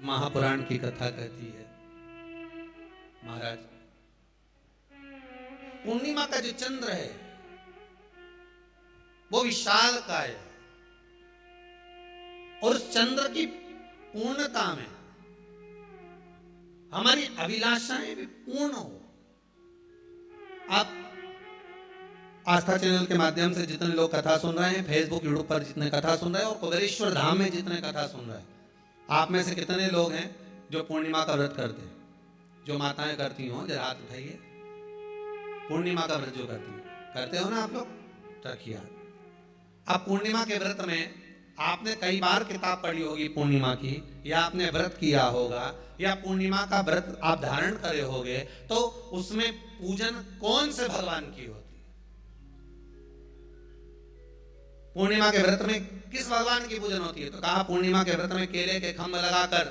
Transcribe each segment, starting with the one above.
महापुराण की कथा कहती है, महाराज पूर्णिमा का जो चंद्र है वो विशाल काय है और उस चंद्र की पूर्णता में हमारी अभिलाषाएं भी पूर्ण हो। आप आस्था चैनल के माध्यम से जितने लोग कथा सुन रहे हैं, फेसबुक यूट्यूब पर जितने कथा सुन रहे हैं और कुबेरेश्वर धाम में जितने कथा सुन रहे हैं, आप में से कितने लोग हैं जो पूर्णिमा का व्रत करते हैं? जो माताएं करती हो जरा हाथ उठाइए। पूर्णिमा का व्रत जो करते हो ना आप लोग, रखिए। अब पूर्णिमा के व्रत में आपने कई बार किताब पढ़ी होगी पूर्णिमा की, या आपने व्रत किया होगा, या पूर्णिमा का व्रत आप धारण करे होगे, तो उसमें पूजन कौन से भगवान की होती है? पूर्णिमा के व्रत में किस भगवान की पूजन होती है? तो कहा पूर्णिमा के व्रत में केले के खंभ लगाकर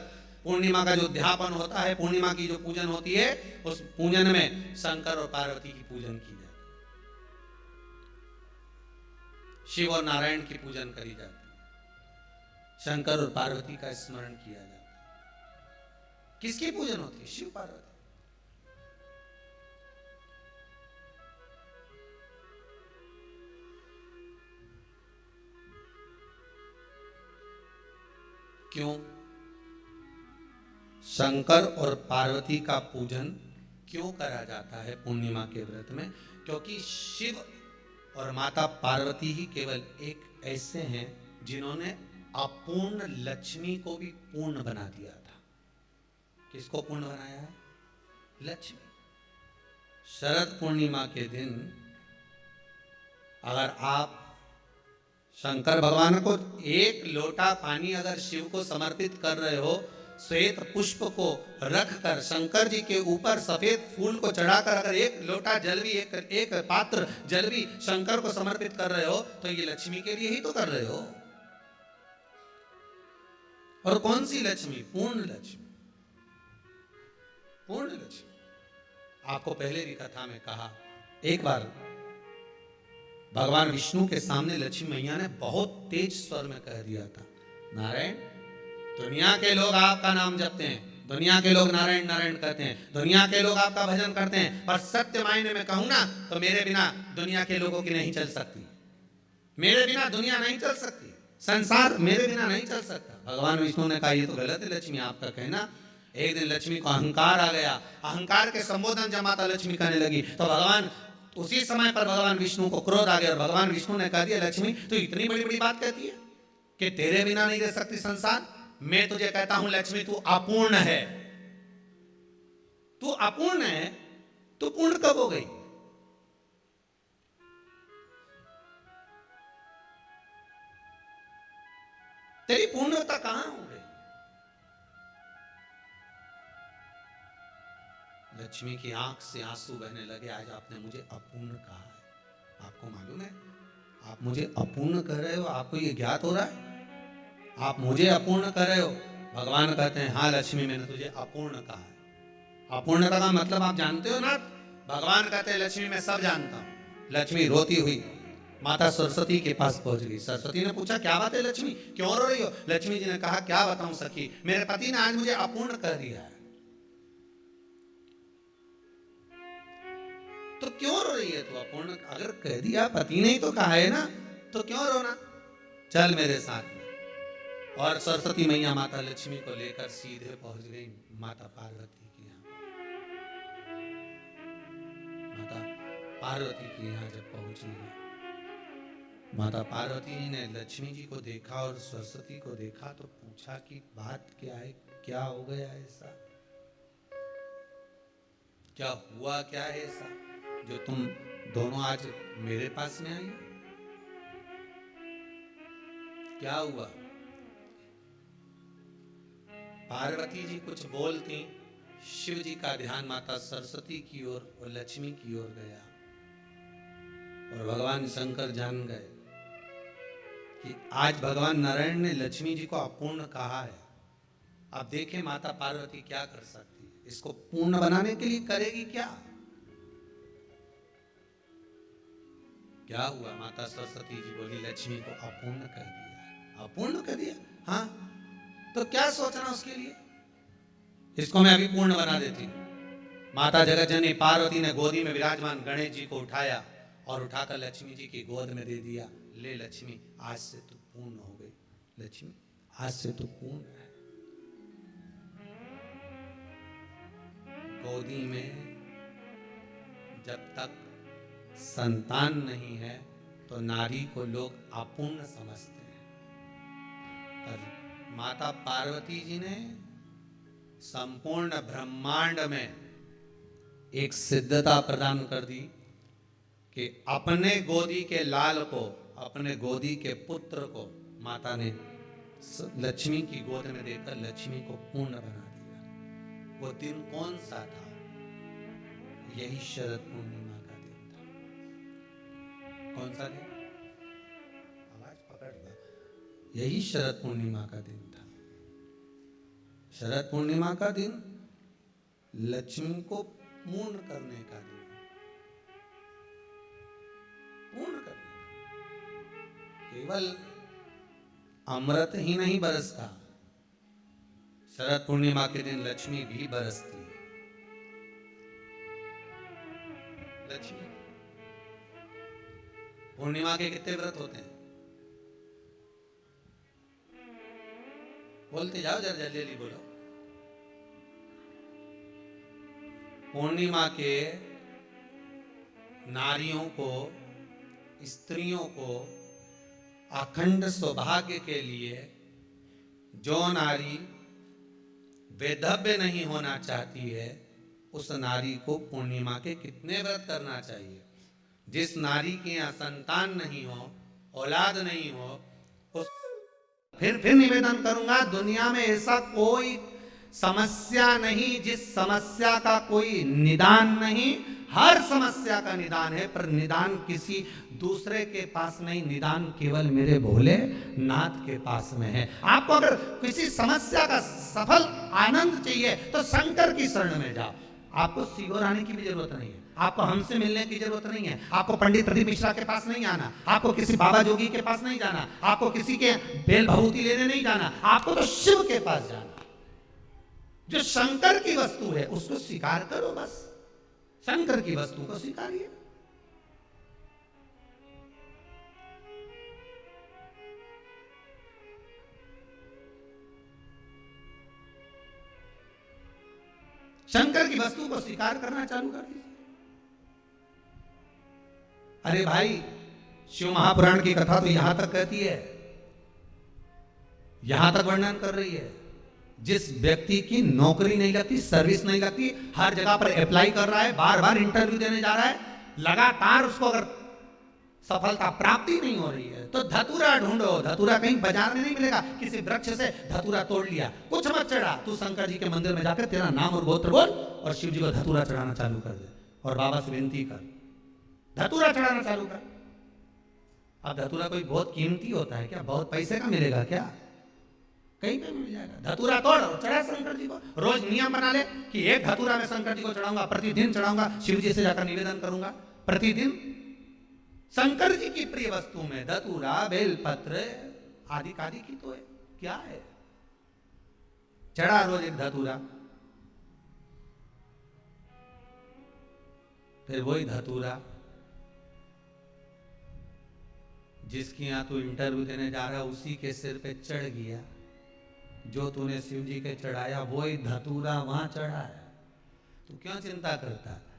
पूर्णिमा का जो अध्यापन होता है, पूर्णिमा की जो पूजन होती है, उस पूजन में शंकर और पार्वती की पूजन की जाती है, शिव और नारायण की पूजन करी जाती है, शंकर और पार्वती का स्मरण किया जाता है। किसकी पूजन होती है? शिव पार्वती। क्यों शंकर और पार्वती का पूजन क्यों करा जाता है पूर्णिमा के व्रत में? क्योंकि शिव और माता पार्वती ही केवल एक ऐसे हैं जिन्होंने अपूर्ण लक्ष्मी को भी पूर्ण बना दिया था। किसको पूर्ण बनाया है? लक्ष्मी। शरद पूर्णिमा के दिन अगर आप शंकर भगवान को एक लोटा पानी अगर शिव को समर्पित कर रहे हो, श्वेत पुष्प को रखकर शंकर जी के ऊपर सफेद फूल को चढ़ाकर अगर एक लोटा जल भी, एक पात्र जल भी शंकर को समर्पित कर रहे हो, तो ये लक्ष्मी के लिए ही तो कर रहे हो। और कौन सी लक्ष्मी? पूर्ण लक्ष्मी। पूर्ण लक्ष्मी। आपको पहले भी कथा में कहा, एक बार भगवान विष्णु के सामने लक्ष्मी मैया ने बहुत तेज स्वर में कह दिया था, नारायण, दुनिया के लोग आपका नाम जपते हैं, दुनिया के लोग नारायण नारायण कहते हैं, दुनिया के लोग आपका भजन करते हैं, पर सत्य मायने में कहूं ना तो मेरे बिना दुनिया के लोगों की नहीं चल सकती, मेरे बिना दुनिया नहीं चल सकती, संसार मेरे बिना नहीं चल सकता। भगवान विष्णु ने कहा ये तो गलत है लक्ष्मी आपका कहना। एक दिन लक्ष्मी को अहंकार आ गया, अहंकार के संबोधन जब माता लक्ष्मी करने लगी तो भगवान उसी समय पर भगवान विष्णु को क्रोध आ गया और भगवान विष्णु ने कह दिया, लक्ष्मी तू इतनी बड़ी बड़ी बात कहती है कि तेरे बिना नहीं रह सकती संसार। मैं तुझे कहता हूं लक्ष्मी तू अपूर्ण है, तू अपूर्ण है, तू पूर्ण कब हो गई? तेरी पूर्णता कहां हो गई? लक्ष्मी की आंख से आंसू बहने लगे। आज आपने मुझे अपूर्ण कहा है, आपको मालूम है आप मुझे अपूर्ण कह रहे हो? आपको ये ज्ञात हो रहा है आप मुझे अपूर्ण कर रहे हो? भगवान कहते हैं हाँ लक्ष्मी मैंने तुझे अपूर्ण कहा है। अपूर्णता का मतलब आप जानते हो ना? भगवान कहते हैं लक्ष्मी मैं सब जानता हूं। लक्ष्मी रोती हुई माता सरस्वती के पास पहुंच गई। सरस्वती ने पूछा क्या बात है लक्ष्मी, क्यों रो रही हो? लक्ष्मी जी ने कहा क्या बताऊं सखी, मेरे पति ने आज मुझे अपूर्ण कर दिया है। तो क्यों रो रही है तू? अपूर्ण अगर कह दिया, पति ने ही तो कहा है ना, तो क्यों रोना? चल मेरे साथ में। और सरस्वती मैया माता लक्ष्मी को लेकर सीधे पहुंच गई माता पार्वती के यहाँ। माता पार्वती के यहाँ जब पहुंची, माता पार्वती ने लक्ष्मी जी को देखा और सरस्वती को देखा तो पूछा कि बात क्या है, क्या हो गया ऐसा, क्या हुआ, क्या है ऐसा जो तुम दोनों आज मेरे पास में आई? क्या हुआ? पार्वती जी कुछ बोलती, शिव जी का ध्यान माता सरस्वती की ओर और लक्ष्मी की ओर गया और भगवान शंकर जान गए कि आज भगवान नारायण ने लक्ष्मी जी को अपूर्ण कहा है। अब देखें माता पार्वती क्या कर सकती है, इसको पूर्ण बनाने के लिए करेगी क्या? क्या हुआ? माता सरस्वती जी बोली लक्ष्मी को अपूर्ण कर दिया। अपूर्ण कर दिया? हाँ, तो क्या सोचना उसके लिए? इसको मैं अभी पूर्ण बना देती हूँ। माता जगतजननी पार्वती ने गोदी में विराजमान गणेश जी को उठाया और उठाकर लक्ष्मी जी की गोद में दे दिया। ले लक्ष्मी, आज से तू पूर्ण हो गई। लक्ष्मी, आज से तू पूर्ण है। गोदी में जब तक संतान नहीं है तो नारी को लोग अपूर्ण समझते हैं, पर माता पार्वती जी ने संपूर्ण ब्रह्मांड में एक सिद्धता प्रदान कर दी कि अपने गोदी के लाल को, अपने गोदी के पुत्र को माता ने लक्ष्मी की गोद में देकर लक्ष्मी को पूर्ण बना दिया। वो दिन कौन सा था? यही शरद पूर्णिमा का दिन था। कौन सा दिन? आवाज पकड़ लो। यही शरद पूर्णिमा का दिन था। शरद पूर्णिमा का दिन लक्ष्मी को पूर्ण करने का दिन, पूर्ण करने का। केवल अमृत ही नहीं बरसता, शरद पूर्णिमा के दिन लक्ष्मी भी बरसती है। लक्ष्मी, पूर्णिमा के कितने व्रत होते हैं? बोलते जाओ, जरा जल्दी जल्दी बोलो। पूर्णिमा के नारियों को, स्त्रियों को अखंड सौभाग्य के लिए, जो नारी वैधव्य नहीं होना चाहती है, उस नारी को पूर्णिमा के कितने व्रत करना चाहिए? जिस नारी के यहाँ संतान नहीं हो, औलाद नहीं हो, उस फिर निवेदन करूंगा, दुनिया में ऐसा कोई समस्या नहीं जिस समस्या का कोई निदान नहीं। हर समस्या का निदान है, पर निदान किसी दूसरे के पास नहीं, निदान केवल मेरे भोले नाथ के पास में है। आपको अगर किसी समस्या का सफल आनंद चाहिए तो शंकर की शरण में जाओ। आपको सीहोर आने की भी जरूरत नहीं है, आपको हमसे मिलने की जरूरत नहीं है, आपको पंडित प्रदीप मिश्रा के पास नहीं आना, आपको किसी बाबा जोगी के पास नहीं जाना, आपको किसी के बेल भभूति लेने नहीं जाना, आपको तो शिव के पास जाना। जो शंकर की वस्तु है उसको स्वीकार करो, बस शंकर की वस्तु को स्वीकारिए। शंकर की वस्तु को स्वीकार करना चालू कर दीजिए। अरे भाई, शिव महापुराण की कथा तो यहां तक कहती है, यहां तक वर्णन कर रही है, जिस व्यक्ति की नौकरी नहीं लगती, सर्विस नहीं लगती, हर जगह पर अप्लाई कर रहा है, बार बार इंटरव्यू देने जा रहा है, लगातार उसको अगर सफलता प्राप्ति नहीं हो रही है तो धतूरा ढूंढो। धतूरा कहीं बाजार में नहीं मिलेगा, किसी वृक्ष से धतूरा तोड़ लिया, कुछ मत चढ़ा, तू शंकर जी के मंदिर में जाकर तेरा नाम और गोत्र बोल और शिव जी को धतूरा चढ़ाना चालू कर दे और बाबा से विनती कर, धतूरा चढ़ाना चालू कर। अब धतूरा कोई बहुत कीमती होता है क्या? बहुत पैसे का मिलेगा क्या? कहीं पे मिल जाएगा। धतूरा तोड़ और चढ़ा शंकर जी को। रोज नियम बना ले कि एक धतूरा मैं शंकर जी को चढ़ाऊंगा, प्रतिदिन चढ़ाऊंगा, शिव जी से जाकर निवेदन करूंगा प्रतिदिन। शंकर जी की प्रिय वस्तु में धतूरा, बेलपत्र आदि कादि की तो है, क्या है? चढ़ा रोज एक धतूरा, फिर वही धतूरा जिसकी यहां तू इंटरव्यू देने जा रहा है उसी के सिर पे चढ़ गया। जो तूने शिव जी के चढ़ाया वही धतूरा वहां चढ़ा है, तू क्यों चिंता करता है?